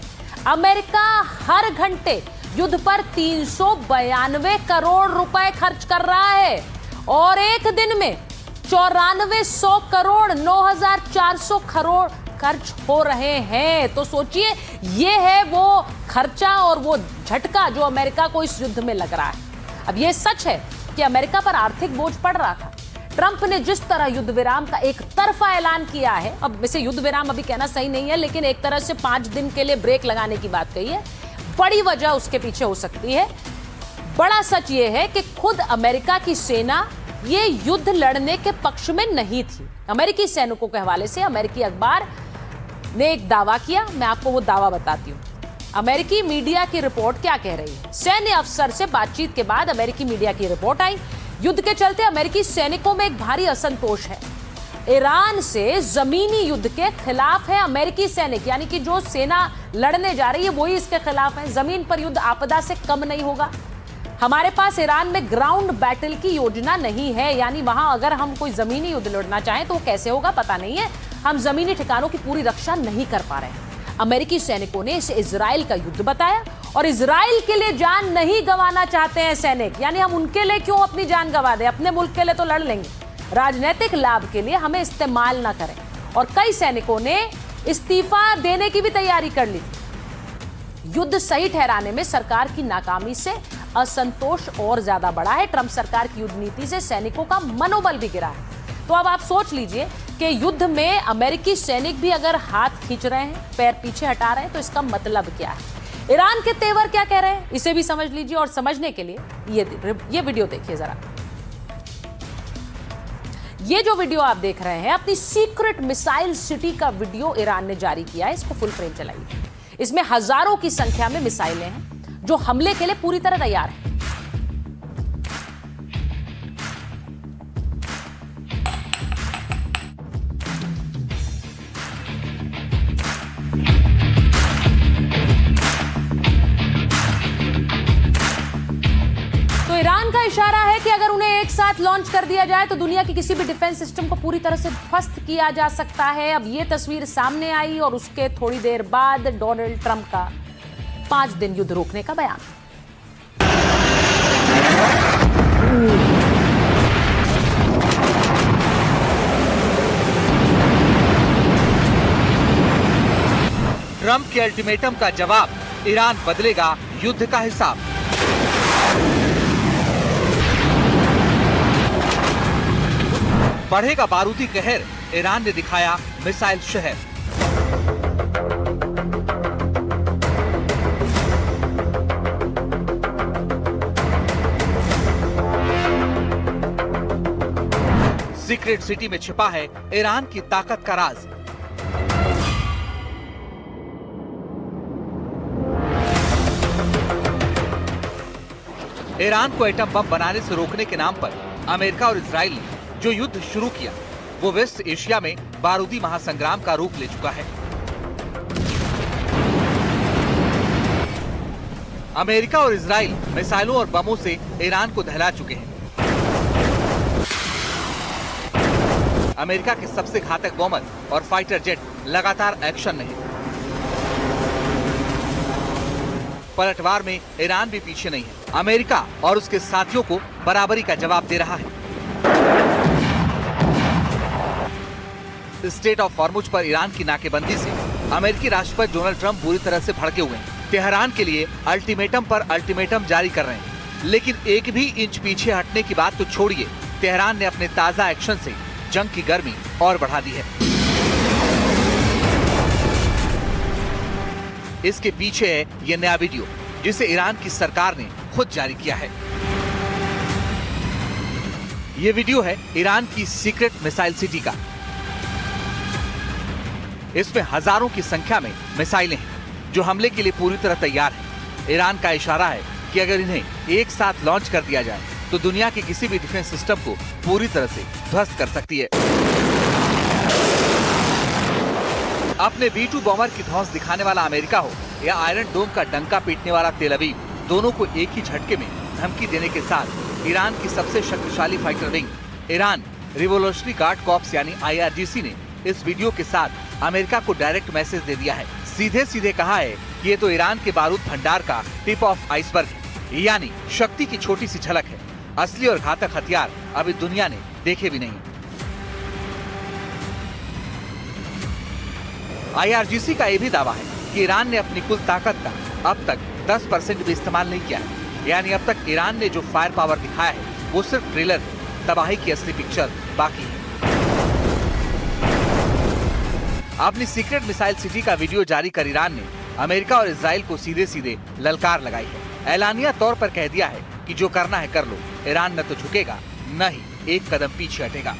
अमेरिका हर घंटे युद्ध पर 392 करोड़ रुपए खर्च कर रहा है और एक दिन में 9400 करोड़ 9,400 करोड़ खर्च हो रहे हैं। तो सोचिए ये है वो खर्चा और वो झटका जो अमेरिका को इस युद्ध में लग रहा है। अब ये सच है कि अमेरिका पर आर्थिक बोझ पड़ रहा था। ट्रंप ने जिस तरह युद्ध विराम का एक तरफा ऐलान किया है, अब वैसे युद्ध विराम अभी कहना सही नहीं है, लेकिन एक तरह से 5 दिन के लिए ब्रेक लगाने की बात कही है। बड़ी वजह उसके पीछे हो सकती है। बड़ा सच ये है कि खुद अमेरिका की सेना ये युद्ध लड़ने के पक्ष में नहीं थी। अमेरिकी सैनिकों के हवाले से अमेरिकी अखबार ने एक दावा किया, मैं आपको वो दावा बताती हूँ। अमेरिकी मीडिया की रिपोर्ट क्या कह रही है। सैन्य अफसर से बातचीत के बाद अमेरिकी मीडिया की रिपोर्ट आई, युद्ध के चलते अमेरिकी सैनिकों में एक भारी असंतोष है। ईरान से जमीनी युद्ध के खिलाफ है अमेरिकी सैनिक, यानी कि जो सेना लड़ने जा रही है वही इसके खिलाफ है। जमीन पर युद्ध आपदा से कम नहीं होगा। हमारे पास ईरान में ग्राउंड बैटल की योजना नहीं है, यानी वहां अगर हम कोई जमीनी युद्ध लड़ना चाहें तो वो कैसे होगा पता नहीं है। हम जमीनी ठिकानों की पूरी रक्षा नहीं कर पा रहे हैं। अमेरिकी सैनिकों ने इसे इजराइल का युद्ध बताया और इजराइल के लिए जान नहीं गंवाना चाहते हैं सैनिक, यानी हम उनके लिए क्यों अपनी जान गंवा दें, अपने मुल्क के लिए तो लड़ लेंगे, राजनीतिक लाभ के लिए हमें इस्तेमाल ना करें। और कई सैनिकों ने इस्तीफा देने की भी तैयारी कर ली। युद्ध सही ठहराने में सरकार की नाकामी से असंतोष और ज्यादा बढ़ा है। ट्रंप सरकार की युद्ध नीति से सैनिकों का मनोबल भी गिरा है। तो अब आप सोच लीजिए कि युद्ध में अमेरिकी सैनिक भी अगर हाथ खींच रहे हैं, पैर पीछे हटा रहे हैं, तो इसका मतलब क्या है? ईरान के तेवर क्या कह रहे हैं, इसे भी समझ लीजिए। और समझने के लिए ये वीडियो देखिए जरा। ये जो वीडियो आप देख रहे हैं अपनी सीक्रेट मिसाइल सिटी का वीडियो ईरान ने जारी किया है। इसको फुल फ्रेम चलाइए। इसमें हजारों की संख्या में मिसाइलें हैं जो हमले के लिए पूरी तरह तैयार हैं। ईरान का इशारा है कि अगर उन्हें एक साथ लॉन्च कर दिया जाए तो दुनिया की किसी भी डिफेंस सिस्टम को पूरी तरह से ध्वस्त किया जा सकता है। अब ये तस्वीर सामने आई और उसके थोड़ी देर बाद डोनाल्ड ट्रंप का 5 दिन युद्ध रोकने का बयान। ट्रंप के अल्टीमेटम का जवाब, ईरान बदलेगा युद्ध का हिसाब। बढ़ेगा बारूदी कहर, ईरान ने दिखाया मिसाइल शहर। सीक्रेट सिटी में छिपा है ईरान की ताकत का राज। ईरान को एटम बम बनाने से रोकने के नाम पर अमेरिका और इजराइल ने जो युद्ध शुरू किया वो वेस्ट एशिया में बारूदी महासंग्राम का रूप ले चुका है। अमेरिका और इजराइल मिसाइलों और बमों से ईरान को दहला चुके हैं। अमेरिका के सबसे घातक बॉम्बर और फाइटर जेट लगातार एक्शन में है। पलटवार में ईरान भी पीछे नहीं है। अमेरिका और उसके साथियों को बराबरी का जवाब दे रहा है। स्टेट ऑफ हॉर्मुज पर ईरान की नाकेबंदी से अमेरिकी राष्ट्रपति डोनाल्ड ट्रंप बुरी तरह से भड़के हुए हैं। तेहरान के लिए अल्टीमेटम पर अल्टीमेटम जारी कर रहे हैं, लेकिन एक भी इंच पीछे हटने की बात तो छोड़िए, तेहरान ने अपने ताजा एक्शन से जंग की गर्मी और बढ़ा दी है। इसके पीछे है ये नया वीडियो जिसे ईरान की सरकार ने खुद जारी किया है। ये वीडियो है ईरान की सीक्रेट मिसाइल सिटी का। इसमें हजारों की संख्या में मिसाइलें हैं जो हमले के लिए पूरी तरह तैयार हैं। ईरान का इशारा है कि अगर इन्हें एक साथ लॉन्च कर दिया जाए तो दुनिया के किसी भी डिफेंस सिस्टम को पूरी तरह से ध्वस्त कर सकती है। अपने B-2 बॉम्बर की धौंस दिखाने वाला अमेरिका हो या आयरन डोम का डंका पीटने वाला तेल अवीव, दोनों को एक ही झटके में धमकी देने के साथ ईरान की सबसे शक्तिशाली fighter wing Iran revolutionary guard corps यानी IRGC ने इस वीडियो के साथ अमेरिका को डायरेक्ट मैसेज दे दिया है। सीधे सीधे कहा है कि ये तो ईरान के बारूद भंडार का टिप ऑफ आइसबर्ग है, यानी शक्ति की छोटी सी झलक है। असली और घातक हथियार अभी दुनिया ने देखे भी नहीं। IRGC का यह भी दावा है कि ईरान ने अपनी कुल ताकत का अब तक 10% भी इस्तेमाल नहीं किया है, यानी अब तक ईरान ने जो फायर पावर दिखाया है वो सिर्फ ट्रेलर है, तबाही की असली पिक्चर बाकी है। अपनी सीक्रेट मिसाइल सिटी का वीडियो जारी कर ईरान ने अमेरिका और इजराइल को सीधे सीधे ललकार लगाई है। ऐलानिया तौर पर कह दिया है कि जो करना है कर लो, ईरान न तो झुकेगा न ही एक कदम पीछे हटेगा।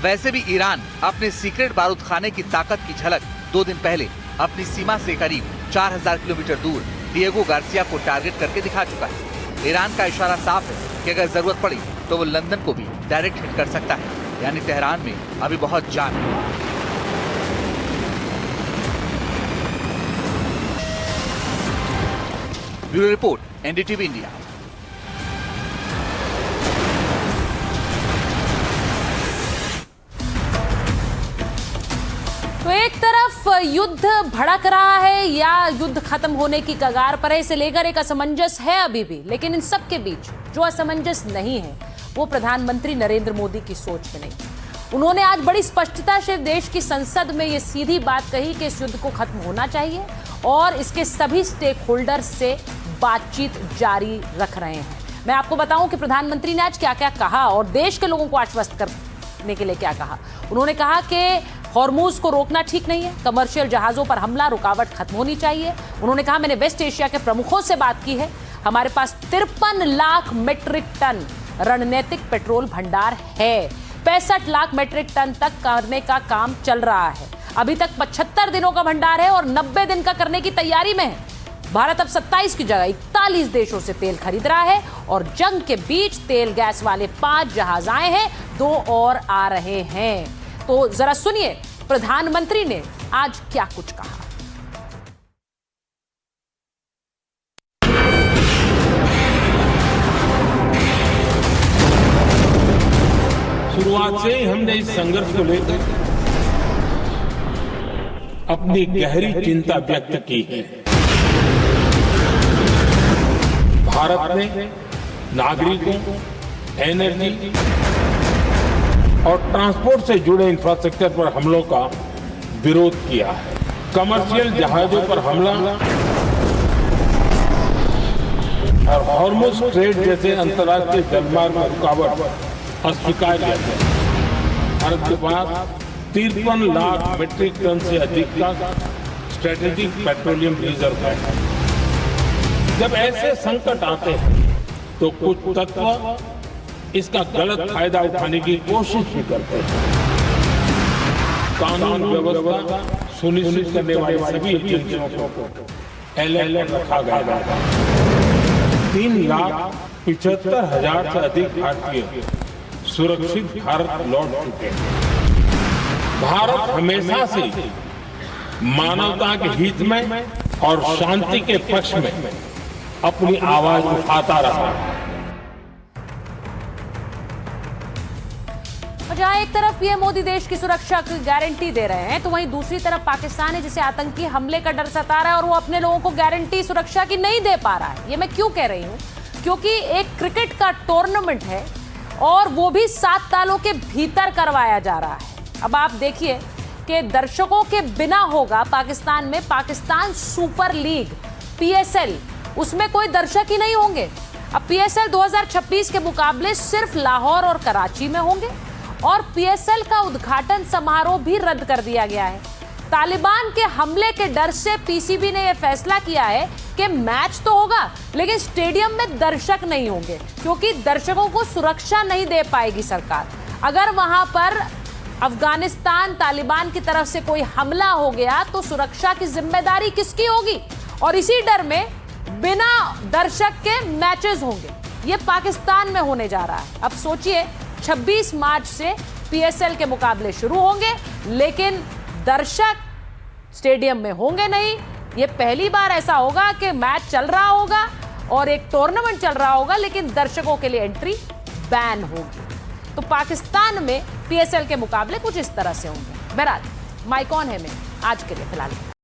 वैसे भी ईरान अपने सीक्रेट बारूद खाने की ताकत की झलक 2 दिन पहले अपनी सीमा से करीब 4000 किलोमीटर दूर डिएगो गार्सिया को टारगेट करके दिखा चुका है। ईरान का इशारा साफ है कि अगर जरूरत पड़ी तो वो लंदन को भी डायरेक्ट हिट कर सकता है, यानी तेहरान में अभी बहुत जान है। Bureau report, NDTV India. तो एक तरफ युद्ध भड़क रहा है या युद्ध खत्म होने की कगार पर है, इसे लेकर एक असमंजस है अभी भी, लेकिन इन सब के बीच जो असमंजस नहीं है वो प्रधानमंत्री नरेंद्र मोदी की सोच में नहीं। उन्होंने आज बड़ी स्पष्टता से देश की संसद में ये सीधी बात कही कि इस युद्ध को खत्म होना चाहिए और इसके सभी स्टेक होल्डर्स से बातचीत जारी रख रहे हैं। मैं आपको बताऊं कि प्रधानमंत्री ने आज क्या क्या कहा और देश के लोगों को आश्वस्त करने के लिए क्या कहा। उन्होंने कहा कि हॉर्मूज को रोकना ठीक नहीं है, कमर्शियल जहाजों पर हमला रुकावट खत्म होनी चाहिए। उन्होंने कहा मैंने वेस्ट एशिया के प्रमुखों से बात की है, हमारे पास 53 लाख मीट्रिक टन रणनीतिक पेट्रोल भंडार है, 65 लाख मीट्रिक टन तक करने का काम चल रहा है। अभी तक 75 दिनों का भंडार है और 90 दिन का करने की तैयारी में है। भारत अब 27 की जगह 41 देशों से तेल खरीद रहा है और जंग के बीच तेल गैस वाले 5 जहाज आए हैं, 2 और आ रहे हैं। तो जरा सुनिए प्रधानमंत्री ने आज क्या कुछ कहा। शुरुआत से ही हमने इस संघर्ष को लेकर अपनी गहरी चिंता व्यक्त की है। भारत ने नागरिकों, एनर्जी और ट्रांसपोर्ट से जुड़े इंफ्रास्ट्रक्चर पर हमलों का विरोध किया है। कमर्शियल जहाजों पर हमला और हॉर्मुज स्ट्रेट जैसे अंतर्राष्ट्रीय जलमार्ग में रुकावट अस्वीकार्य है। भारत के पास 53 लाख मीट्रिक टन से अधिक का स्ट्रेटेजिक पेट्रोलियम रिजर्व है। जब ऐसे संकट आते हैं तो कुछ तत्व इसका गलत फायदा उठाने की कोशिश भी करते हैं। कानून व्यवस्था सुनिश्चित करने वाली सभी एजेंसियों को अलर्ट रखा गया है। 3,75,000 से अधिक भारतीय सुरक्षित भारत लौट चुके हैं। भारत हमेशा से मानवता के हित में और शांति के पक्ष में अपनी आवाज उठाता रहा है। जहां एक तरफ ये मोदी देश की सुरक्षा की गारंटी दे रहे हैं तो वहीं दूसरी तरफ पाकिस्तान है जिसे आतंकी हमले का डर सता रहा है और वो अपने लोगों को गारंटी सुरक्षा की नहीं दे पा रहा है। ये मैं क्यों कह रही हूं, क्योंकि एक क्रिकेट का टूर्नामेंट है और वो भी 7 तालों के भीतर करवाया जा रहा है। अब आप देखिए कि दर्शकों के बिना होगा पाकिस्तान में पाकिस्तान सुपर लीग PSL, उसमें कोई दर्शक ही नहीं होंगे। अब PSL 2026 के मुकाबले सिर्फ लाहौर और कराची में होंगे और PSL का उद्घाटन समारोह भी रद्द कर दिया गया है। तालिबान के हमले के डर से PCB ने यह फैसला किया है कि मैच तो होगा लेकिन स्टेडियम में दर्शक नहीं होंगे, क्योंकि दर्शकों को सुरक्षा नहीं दे पाएगी सरकार। अगर वहां पर अफगानिस्तान तालिबान की तरफ से कोई हमला हो गया तो सुरक्षा की जिम्मेदारी किसकी होगी, और इसी डर में बिना दर्शक के मैचेस होंगे। ये पाकिस्तान में होने जा रहा है। अब सोचिए 26 मार्च से PSL के मुकाबले शुरू होंगे लेकिन दर्शक स्टेडियम में होंगे नहीं। ये पहली बार ऐसा होगा कि मैच चल रहा होगा और एक टूर्नामेंट चल रहा होगा लेकिन दर्शकों के लिए एंट्री बैन होगी। तो पाकिस्तान में PSL के मुकाबले कुछ इस तरह से होंगे। बहरहाल माइक ऑन है में आज के लिए फिलहाल